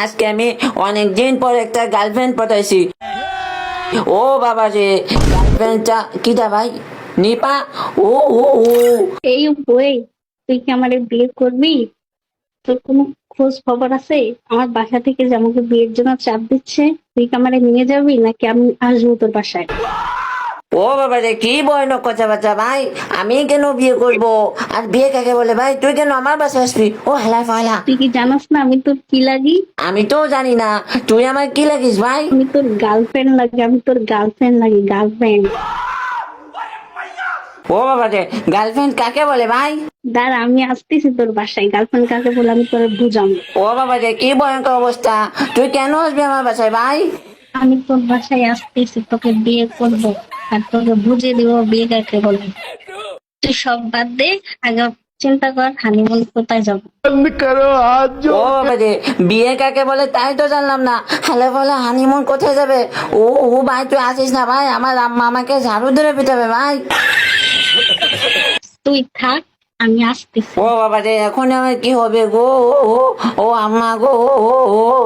আজকে আমি অনেকদিন পর একটা গার্লফ্রেন্ড পটাইছি। ও বাবা রে, গার্লফ্রেন্ডটা কিটা ভাই? নিপা। ও ও ও এই বই, তুই কি আমারে বিয়ে করবি? তোর কোনো খোঁজ খবর আছে? আমার বাসা থেকে যে আমাকে বিয়ের জন্য চাপ দিচ্ছে, তুই কি আমারে নিয়ে যাবি নাকি আমি আসবো তোর বাসায়? ও বাবা রে, কি ভয়ানক কথাবার্তা ভাই। আমি কেন বিয়ে করব? আর বিয়ে কাকে বলে ভাই? তুই কেন আমার বাসায় আসবি? ও হেলা ফালা। তুই কি জানাস না আমি তোর কি লাগি? আমি তো জানি না তুই আমার কি লাগিস ভাই। আমি তোর গার্লফ্রেন্ড লাগি, আমি তোর গার্লফ্রেন্ড লাগি, গার্লফ্রেন্ড। ও বাবা রে, গার্লফ্রেন্ড কাকে বলে ভাই? দাঁড়া, আমি আসতেছি তোর বাসায়। গার্লফ্রেন্ড কাকে বলে আমি তোর বুঝাম। ও বাবা রে, কি ভয়ঙ্কর অবস্থা। তুই কেন আসবি আমার বাসায় ভাই? আমি তোর বাসায় আসতেছি, তোকে বিয়ে করবো আর তোকে বুঝিয়ে দিব বিয়ে কাকে বলে। তুই সব বাদ দে, আগে চিন্তা কর হানিমুন কোথায় যাবো। ও বাবা রে, বিয়ে কাকে বলে তাই তো জানলাম না। হ্যালো বলে হানিমুন কোথায় যাবে? ও ও ভাই, তুই আসিস না ভাই, আমার আম্মা আমাকে ঝাড়ু ধরে পিটাবে ভাই। তুই থাক, আমি আসতেছি। ও বাবা রে, এখন আমার কি হবে গো? ও ও ও আম্মা গো, ও ও ও